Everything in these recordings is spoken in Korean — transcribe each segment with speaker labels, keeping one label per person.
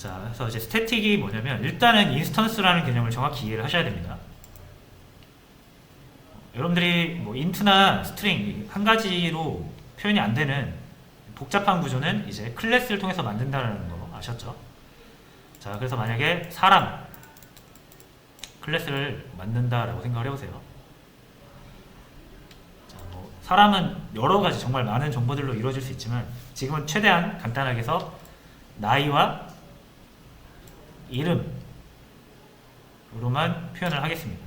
Speaker 1: 자, 그래서 이제 스태틱이 뭐냐면 일단은 인스턴스라는 개념을 정확히 이해를 하셔야 됩니다. 여러분들이 뭐 인트나 스트링 한 가지로 표현이 안 되는 복잡한 구조는 이제 클래스를 통해서 만든다는 거 아셨죠? 자, 그래서 만약에 사람 클래스를 만든다라고 생각을 해보세요. 자, 뭐 사람은 여러 가지 정말 많은 정보들로 이루어질 수 있지만 지금은 최대한 간단하게 해서 나이와 이름으로만 표현을 하겠습니다.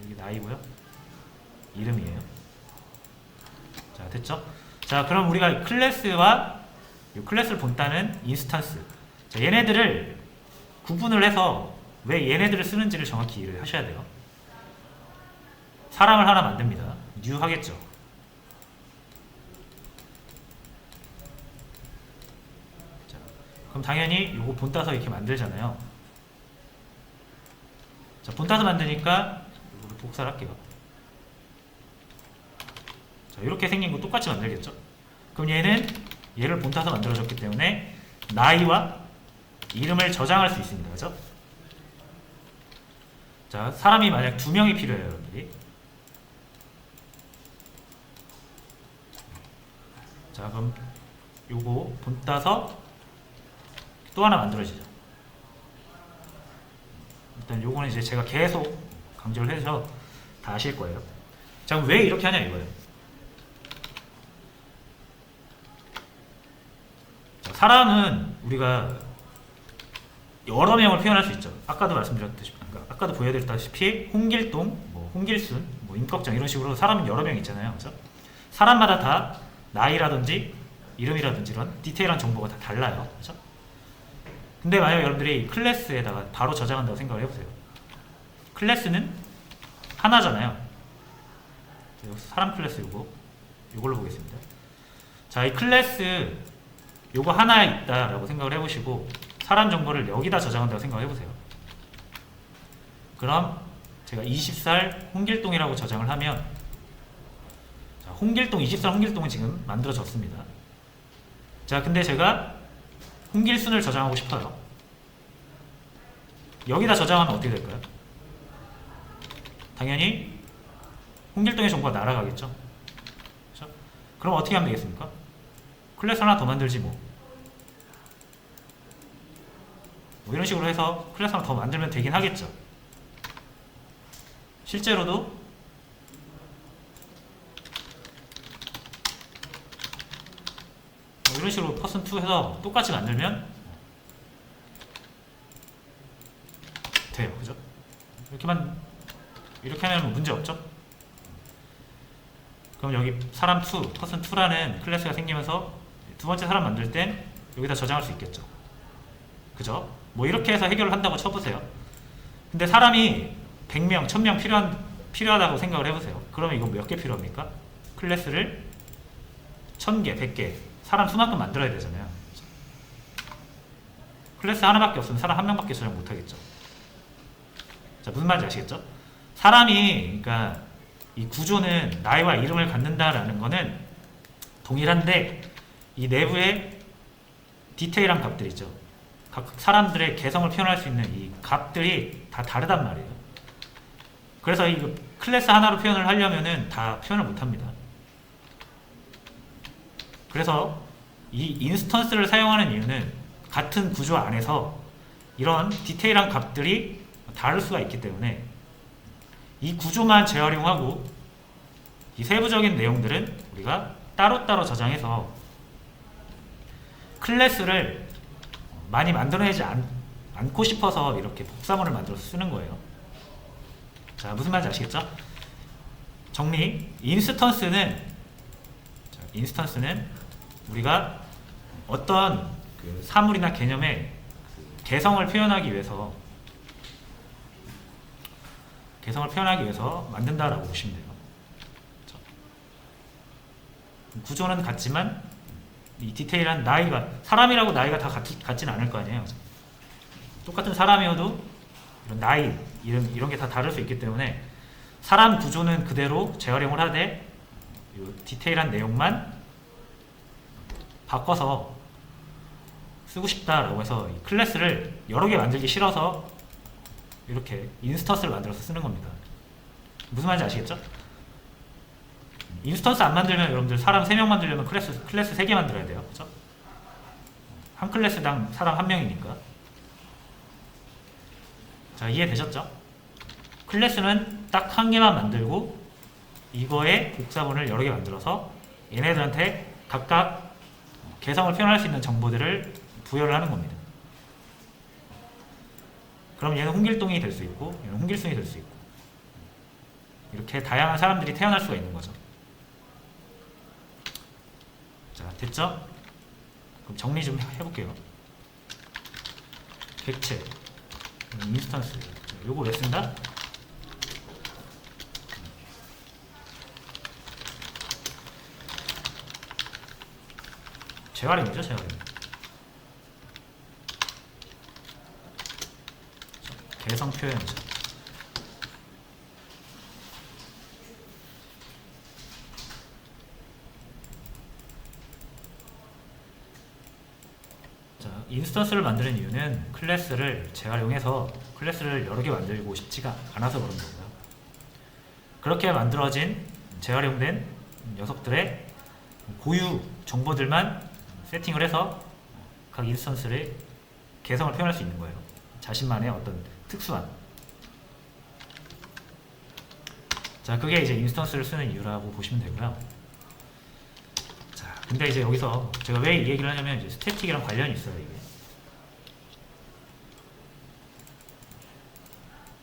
Speaker 1: 여기 나이고요. 이름이에요. 자, 됐죠? 자, 그럼 우리가 클래스와 이 클래스를 본다는 인스턴스. 자, 얘네들을 구분을 해서 왜 얘네들을 쓰는지를 정확히 이해를 하셔야 돼요. 사람을 하나 만듭니다. new 하겠죠. 자, 그럼 당연히 이거 본따서 이렇게 만들잖아요. 자, 본따서 만드니까 이거를 복사를 할게요. 자, 이렇게 생긴 거 똑같이 만들겠죠? 그럼 얘를 본따서 만들어졌기 때문에 나이와 이름을 저장할 수 있습니다. 그죠? 자, 사람이 만약 2명이 필요해요, 여러분들이. 자, 그럼 요거 본따서 또 하나 만들어지죠. 일단 요거는 이제 제가 계속 강조를 해서 다 아실 거예요. 자, 그럼 왜 이렇게 하냐 이거예요. 자, 사람은 우리가 여러 명을 표현할 수 있죠. 아까도 말씀드렸듯이, 아까도 보여드렸다시피 홍길동, 뭐 홍길순, 뭐 임꺽정 이런 식으로 사람은 여러 명 있잖아요. 그죠? 사람마다 다 나이라든지 이름이라든지 이런 디테일한 정보가 다 달라요. 그죠? 근데 만약 여러분들이 클래스에다가 바로 저장한다고 생각을 해보세요. 클래스는 하나잖아요. 사람 클래스 요걸로 보겠습니다. 자, 이 클래스 요거 하나 있다라고 생각을 해보시고 사람 정보를 여기다 저장한다고 생각을 해보세요. 그럼 제가 20살 홍길동이라고 저장을 하면 자, 홍길동 20살 홍길동은 지금 만들어졌습니다. 자, 근데 제가 홍길순을 저장하고 싶어요. 여기다 저장하면 어떻게 될까요? 당연히 홍길동의 정보가 날아가겠죠. 그렇죠? 그럼 어떻게 하면 되겠습니까? 클래스 하나 더 만들지 뭐 이런 식으로 해서 클래스 하나 더 만들면 되긴 하겠죠. 실제로도 이런 식으로 person2 해서 똑같이 만들면 돼요. 그죠? 이렇게 하면 문제 없죠? 그럼 여기 사람2, person2라는 클래스가 생기면서 두 번째 사람 만들 땐 여기다 저장할 수 있겠죠. 그죠? 뭐 이렇게 해서 해결을 한다고 쳐보세요. 근데 사람이 100명, 1000명 필요하다고 생각을 해보세요. 그러면 이거 몇 개 필요합니까? 클래스를 1000개, 100개 사람 수만큼 만들어야 되잖아요. 클래스 하나밖에 없으면 사람 한 명밖에 저장 못하겠죠. 자, 무슨 말인지 아시겠죠? 사람이 그러니까 이 구조는 나이와 이름을 갖는다라는 거는 동일한데 이 내부에 디테일한 값들 있죠. 각 사람들의 개성을 표현할 수 있는 이 값들이 다 다르단 말이에요. 그래서 이 클래스 하나로 표현을 하려면은 다 표현을 못합니다. 그래서 이 인스턴스를 사용하는 이유는 같은 구조 안에서 이런 디테일한 값들이 다를 수가 있기 때문에 이 구조만 재활용하고 이 세부적인 내용들은 우리가 따로따로 저장해서 클래스를 많이 만들어내지 않고 싶어서 이렇게 복사문을 만들어서 쓰는 거예요. 자, 무슨 말인지 아시겠죠? 정리. 인스턴스는 우리가 어떤 그 사물이나 개념의 개성을 표현하기 위해서 만든다라고 보시면 돼요. 그렇죠? 구조는 같지만 이 디테일한 나이가 사람이라고 나이가 다 같진 않을 거 아니에요. 그렇죠? 똑같은 사람이어도 이런 나이, 이런 게 다 다를 수 있기 때문에 사람 구조는 그대로 재활용을 하되 이 디테일한 내용만 바꿔서 쓰고 싶다라고 해서 이 클래스를 여러 개 만들기 싫어서 이렇게 인스턴스를 만들어서 쓰는 겁니다. 무슨 말인지 아시겠죠? 인스턴스 안 만들면 여러분들 사람 3명 만들려면 클래스 3개 만들어야 돼요. 그죠? 한 클래스당 사람 1명이니까. 자, 이해되셨죠? 클래스는 딱 한 개만 만들고 이거의 복사본을 여러 개 만들어서 얘네들한테 각각 개성을 표현할 수 있는 정보들을 부여를 하는 겁니다. 그럼 얘는 홍길동이 될 수 있고 얘는 홍길순이 될 수 있고 이렇게 다양한 사람들이 태어날 수가 있는 거죠. 자, 됐죠? 그럼 정리 좀 해볼게요. 객체, 인스턴스, 요거 왜 쓴다? 재활용이죠, 재활용. 개성 표현이죠. 자, 인스턴스를 만드는 이유는 클래스를 재활용해서 클래스를 여러 개 만들고 싶지가 않아서 그런 거고요. 그렇게 만들어진 재활용된 녀석들의 고유 정보들만 세팅을 해서 각 인스턴스를 개성을 표현할 수 있는 거예요. 자신만의 어떤 특수한. 자, 그게 이제 인스턴스를 쓰는 이유라고 보시면 되고요. 자, 근데 이제 여기서 제가 왜 이 얘기를 하냐면 이제 스태틱이랑 관련이 있어요, 이게.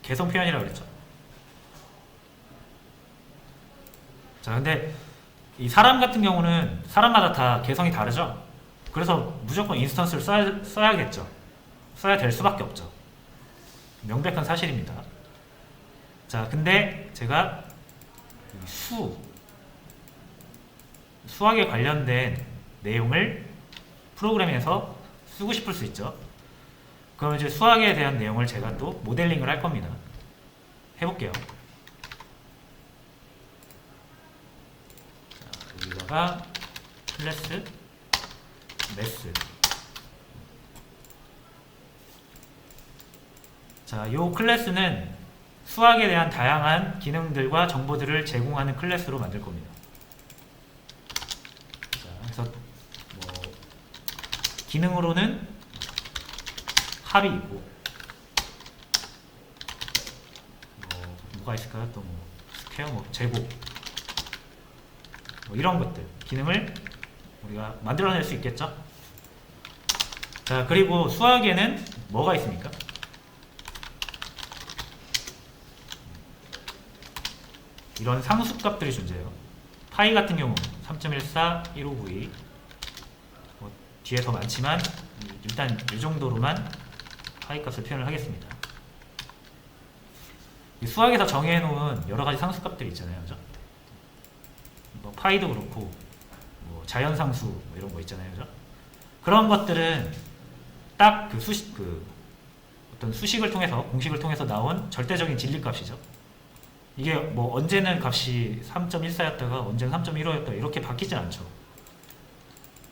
Speaker 1: 개성 표현이라고 그랬죠. 자, 근데 이 사람 같은 경우는 사람마다 다 개성이 다르죠. 그래서 무조건 인스턴스를 써야겠죠. 써야 될 수밖에 없죠. 명백한 사실입니다. 자, 근데 제가 수학에 관련된 내용을 프로그램에서 쓰고 싶을 수 있죠. 그럼 이제 수학에 대한 내용을 제가 또 모델링을 할 겁니다. 해볼게요. 자, 여기다가 클래스 매스. 자, 요 클래스는 수학에 대한 다양한 기능들과 정보들을 제공하는 클래스로 만들 겁니다. 자, 그래서 뭐 기능으로는 합이 있고 뭐가 있을까요? 또 뭐 스퀘어, 뭐 제곱, 뭐 이런 것들 기능을 우리가 만들어낼 수 있겠죠? 자, 그리고 수학에는 뭐가 있습니까? 이런 상수값들이 존재해요. 파이 같은 경우 3.14, 1592 뭐 뒤에 더 많지만 일단 이 정도로만 파이 값을 표현을 하겠습니다. 이 수학에서 정해놓은 여러가지 상수값들이 있잖아요. 그죠? 뭐 파이도 그렇고 뭐 자연상수 뭐 이런 거 있잖아요. 그죠? 그런 것들은 딱 어떤 수식을 통해서 공식을 통해서 나온 절대적인 진리값이죠. 이게 뭐 언제는 값이 3.14였다가 언제는 3.15였다 이렇게 바뀌진 않죠.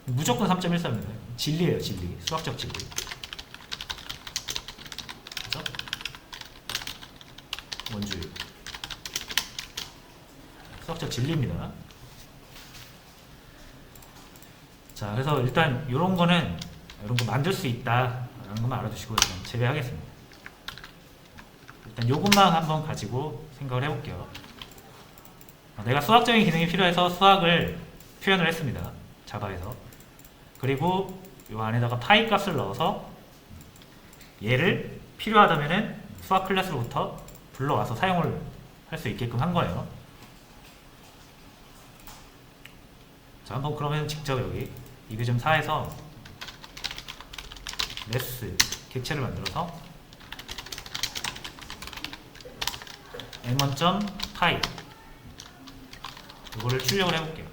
Speaker 1: 무조건 3.14입니다. 진리예요, 진리. 수학적 진리. 그죠? 원주율. 수학적 진리입니다. 자, 그래서 일단 이런 거 만들 수 있다라는 것만 알아두시고 일단 제외하겠습니다. 일단 요것만 한번 가지고 생각을 해볼게요. 내가 수학적인 기능이 필요해서 수학을 표현을 했습니다. 자바에서. 그리고 요 안에다가 파이 값을 넣어서 얘를 필요하다면은 수학 클래스로부터 불러와서 사용을 할 수 있게끔 한 거예요. 자, 한번 그러면 직접 여기 이그점4에서 매스 객체를 만들어서 m1.파이 이거를 출력을 해볼게요.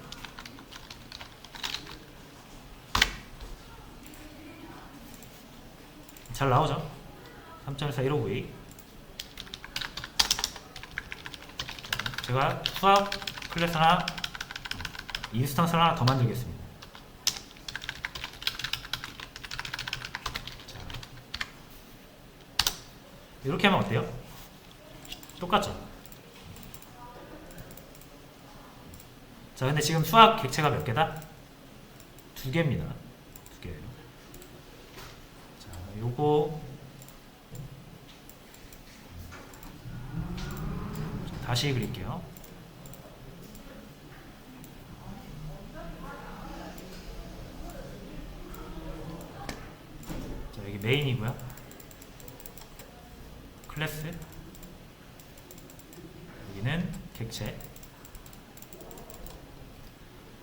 Speaker 1: 잘 나오죠? 3.141592 제가 수학 클래스 하나 인스턴스를 하나 더 만들겠습니다. 이렇게 하면 어때요? 똑같죠? 자, 근데 지금 수학 객체가 몇 개다? 2개입니다. 2개. 자, 요거 다시 그릴게요. 자, 여기 메인이고요. 클래스. 여기는 객체.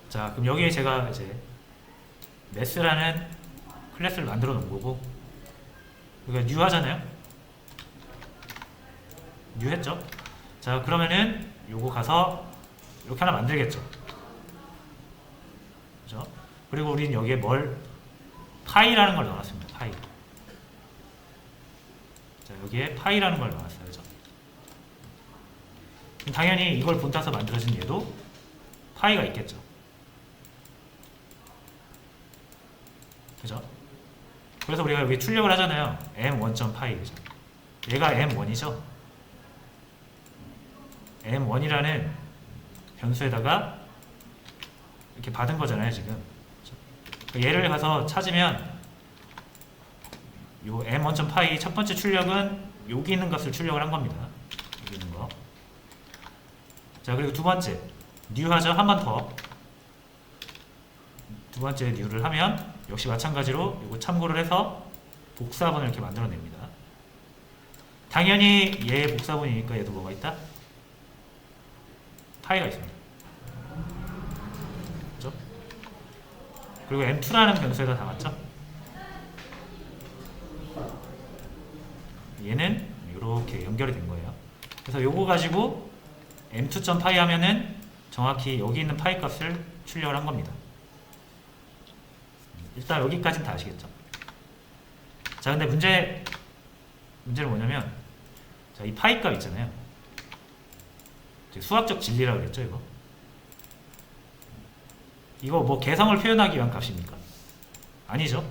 Speaker 1: 자, 그럼 여기에 제가 이제 매스라는 클래스를 만들어 놓은 거고, 여기가 new 하잖아요. new 했죠. 자, 그러면은 요거 가서 이렇게 하나 만들겠죠. 그죠? 그리고 우리는 여기에 뭘 파이라는 걸 넣어놨습니다. 파이. 자, 여기에 파이라는 걸 넣어놨어요. 그죠? 당연히 이걸 본따서 만들어진 얘도 파이가 있겠죠. 그죠? 그래서 우리가 여기 출력을 하잖아요. m1.py. 그죠? 얘가 m1이죠. m1이라는 변수에다가 이렇게 받은 거잖아요, 지금. 얘를 가서 찾으면 요 m1.py 첫 번째 출력은 여기 있는 값을 출력을 한 겁니다. 여기 있는 거. 자, 그리고 두 번째 new 하죠. 한 번 더. 두 번째 new를 하면 역시 마찬가지로 이거 참고를 해서 복사본을 이렇게 만들어냅니다. 당연히 얘 복사본이니까 얘도 뭐가 있다? 파이가 있습니다. 그렇죠? 그리고 m2라는 변수에다 담았죠? 얘는 이렇게 연결이 된 거예요. 그래서 요거 가지고 m2.py 하면은 정확히 여기 있는 파이 값을 출력을 한 겁니다. 일단 여기까지는 다 아시겠죠? 자, 근데 문제는 뭐냐면, 자, 이 파이 값 있잖아요. 수학적 진리라고 그랬죠, 이거? 이거 뭐 개성을 표현하기 위한 값입니까? 아니죠.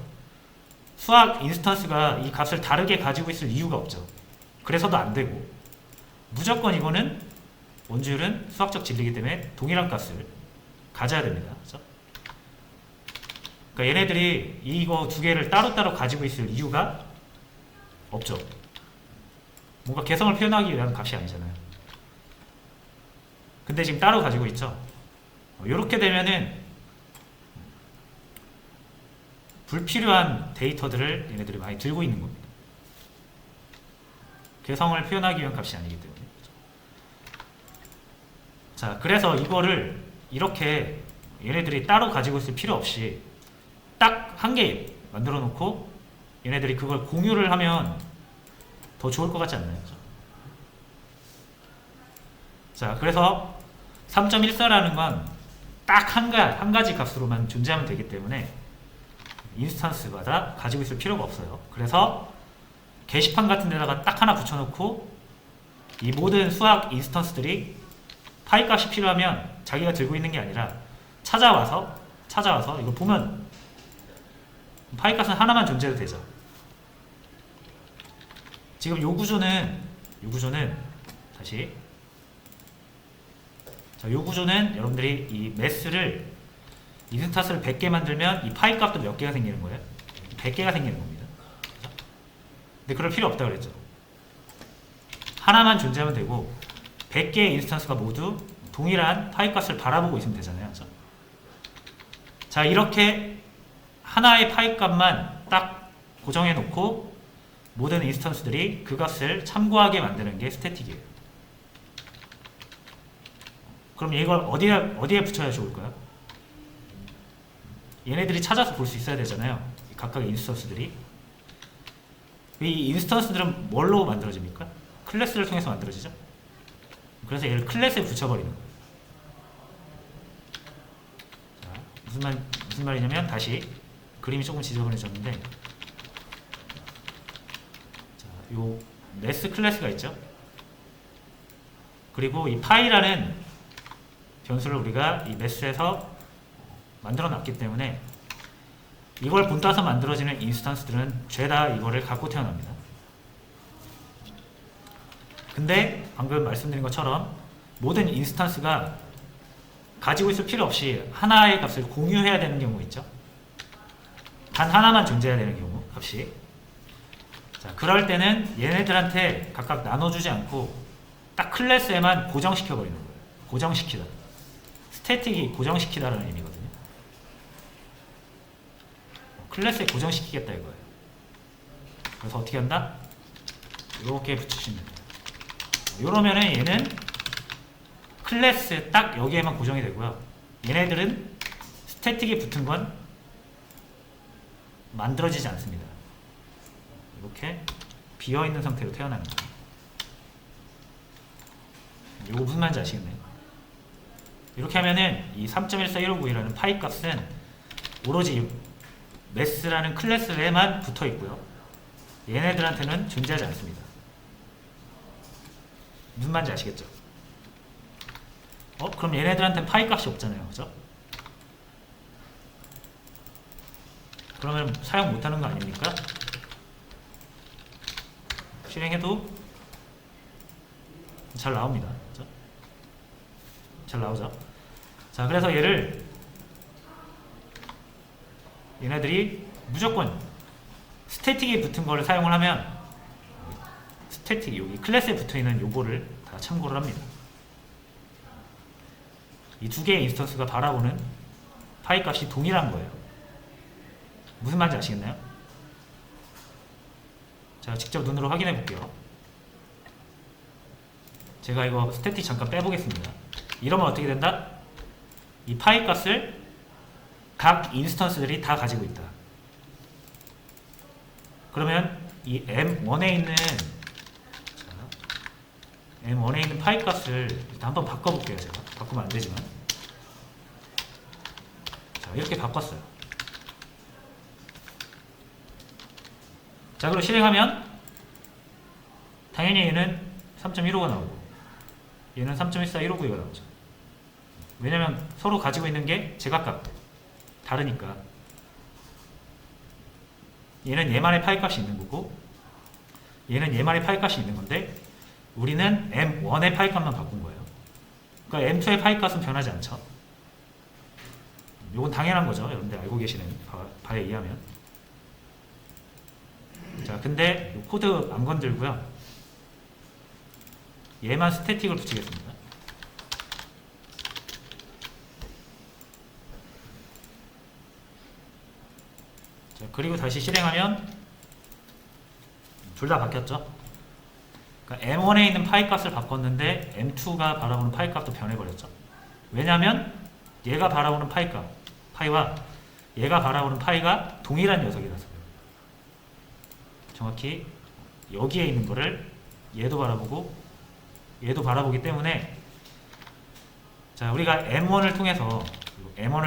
Speaker 1: 수학 인스턴스가 이 값을 다르게 가지고 있을 이유가 없죠. 그래서도 안 되고, 무조건 이거는 원주율은 수학적 진리이기 때문에 동일한 값을 가져야 됩니다. 그렇죠? 그러니까 얘네들이 이거 두 개를 따로따로 가지고 있을 이유가 없죠. 뭔가 개성을 표현하기 위한 값이 아니잖아요. 근데 지금 따로 가지고 있죠. 이렇게 되면은 불필요한 데이터들을 얘네들이 많이 들고 있는 겁니다. 개성을 표현하기 위한 값이 아니기 때문에. 자, 그래서 이거를 이렇게 얘네들이 따로 가지고 있을 필요 없이 딱 한 개 만들어 놓고 얘네들이 그걸 공유를 하면 더 좋을 것 같지 않나요? 자, 그래서 3.14라는 건 딱 한 가지 값으로만 존재하면 되기 때문에 인스턴스마다 가지고 있을 필요가 없어요. 그래서 게시판 같은 데다가 딱 하나 붙여놓고 이 모든 수학 인스턴스들이 파이 값이 필요하면 자기가 들고 있는 게 아니라 찾아와서 이거 보면 파이 값은 하나만 존재해도 되죠. 지금 요 구조는 다시, 자, 요 구조는 여러분들이 이 매스를 인스턴스를 100개 만들면 이 파이 값도 몇 개가 생기는 거예요? 100개가 생기는 겁니다. 근데 그럴 필요 없다고 그랬죠. 하나만 존재하면 되고 100개의 인스턴스가 모두 동일한 파이 값을 바라보고 있으면 되잖아요. 그렇죠? 자, 이렇게 하나의 파이 값만 딱 고정해 놓고 모든 인스턴스들이 그 값을 참고하게 만드는 게 스태틱이에요. 그럼 이걸 어디에 붙여야 좋을까요? 얘네들이 찾아서 볼 수 있어야 되잖아요. 각각의 인스턴스들이. 이 인스턴스들은 뭘로 만들어집니까? 클래스를 통해서 만들어지죠. 그래서 얘를 클래스에 붙여버리는 거예요. 자, 무슨 말이냐면 다시 그림이 조금 지저분해졌는데, 자, 요 매스 클래스가 있죠. 그리고 이 파이라는 변수를 우리가 이 매스에서 만들어 놨기 때문에 이걸 본따서 만들어지는 인스턴스들은 죄다 이거를 갖고 태어납니다. 근데 방금 말씀드린 것처럼 모든 인스턴스가 가지고 있을 필요 없이 하나의 값을 공유해야 되는 경우 있죠. 단 하나만 존재해야 되는 경우 값이. 자, 그럴 때는 얘네들한테 각각 나눠주지 않고 딱 클래스에만 고정시켜 버리는 거예요. 고정시키다. 스태틱이 고정시키다라는 의미거든요. 클래스에 고정시키겠다 이거예요. 그래서 어떻게 한다? 이렇게 붙이시면 돼요. 이러면은 얘는 클래스에 딱 여기에만 고정이 되고요. 얘네들은 스태틱이 붙은 건 만들어지지 않습니다. 이렇게 비어있는 상태로 태어나는 거예요. 이거 무슨 말인지 아시겠네요? 이렇게 하면은 이 3.14159이라는 파이 값은 오로지 매스라는 클래스에만 붙어 있고요. 얘네들한테는 존재하지 않습니다. 무슨 말인지 아시겠죠? 그럼 얘네들한테는 파이 값이 없잖아요. 그죠? 그러면 사용 못하는 거 아닙니까? 실행해도 잘 나옵니다. 그죠? 잘 나오죠? 자, 그래서 얘네들이 무조건 스태틱이 붙은 거를 사용을 하면 스태틱이 여기 클래스에 붙어있는 요거를 다 참고를 합니다. 이 두 개의 인스턴스가 바라보는 파이 값이 동일한 거예요. 무슨 말인지 아시겠나요? 자, 직접 눈으로 확인해 볼게요. 제가 이거 스태틱 잠깐 빼보겠습니다. 이러면 어떻게 된다? 이 파이 값을 각 인스턴스들이 다 가지고 있다. 그러면 이 M1에 있는 파이 값을 일단 한번 바꿔볼게요. 제가 바꾸면 안 되지만, 자, 이렇게 바꿨어요. 자, 그리고 실행하면 당연히 얘는 3.15가 나오고 얘는 3.14159가 나오죠. 왜냐면 서로 가지고 있는 게 제각각 다르니까. 얘는 얘만의 파이 값이 있는 거고 얘는 얘만의 파이 값이 있는 건데 우리는 M1의 파이 값만 바꾼 거예요. 그러니까 M2의 파이 값은 변하지 않죠. 이건 당연한 거죠. 여러분들 알고 계시는 바에 의하면. 자, 근데 이 코드 안 건들고요. 얘만 스태틱을 붙이겠습니다. 자, 그리고 다시 실행하면 둘 다 바뀌었죠. 그러니까 M1에 있는 파이 값을 바꿨는데 M2가 바라보는 파이 값도 변해버렸죠. 왜냐하면 얘가 바라보는 파이와 얘가 바라보는 파이가 동일한 녀석이라서. 정확히 여기에 있는 거를 얘도 바라보고 얘도 바라보기 때문에, 자, 우리가 M1을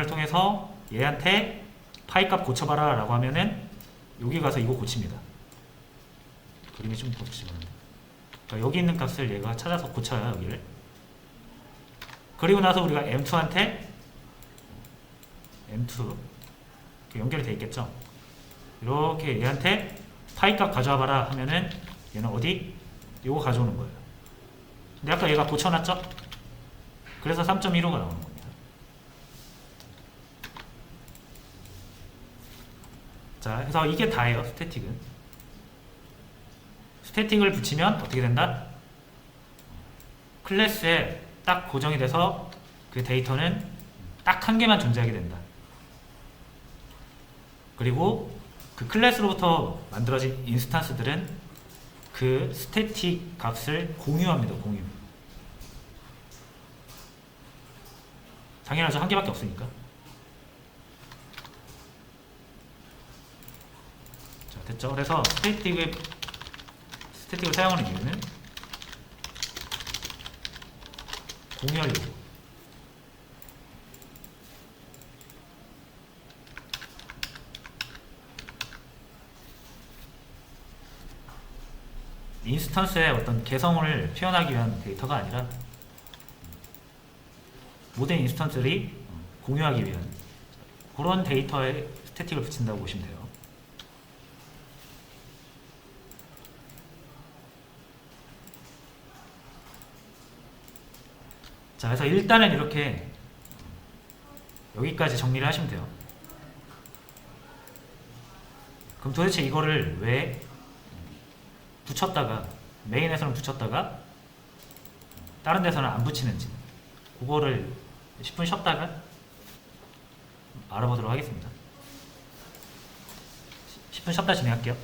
Speaker 1: 통해서 얘한테 파이 값 고쳐봐라 라고 하면은 여기 가서 이거 고칩니다. 그림이 좀 고치시면 돼요. 그러니까 여기 있는 값을 얘가 찾아서 고쳐요. 여기를. 그리고 나서 우리가 M2한테 M2 연결이 되어 있겠죠. 이렇게 얘한테 파이 값 가져와 봐라 하면은 얘는 어디? 요거 가져오는 거예요. 근데 아까 얘가 고쳐놨죠? 그래서 3.15가 나오는 겁니다. 자, 그래서 이게 다예요. 스태틱을 붙이면 어떻게 된다? 클래스에 딱 고정이 돼서 그 데이터는 딱 한 개만 존재하게 된다. 그리고 그 클래스로부터 만들어진 인스턴스들은 그 스태틱 값을 공유합니다. 공유. 당연하죠. 한 개밖에 없으니까. 자, 됐죠? 그래서 스태틱을 사용하는 이유는 공유하려고. 인스턴스의 어떤 개성을 표현하기 위한 데이터가 아니라 모든 인스턴스들이 공유하기 위한 그런 데이터에 스태틱을 붙인다고 보시면 돼요. 자, 그래서 일단은 이렇게 여기까지 정리를 하시면 돼요. 그럼 도대체 이거를 왜 붙였다가 메인에서는 붙였다가 다른 데서는 안 붙이는지 그거를 10분 쉬었다가 알아보도록 하겠습니다. 10분 쉬었다 진행할게요.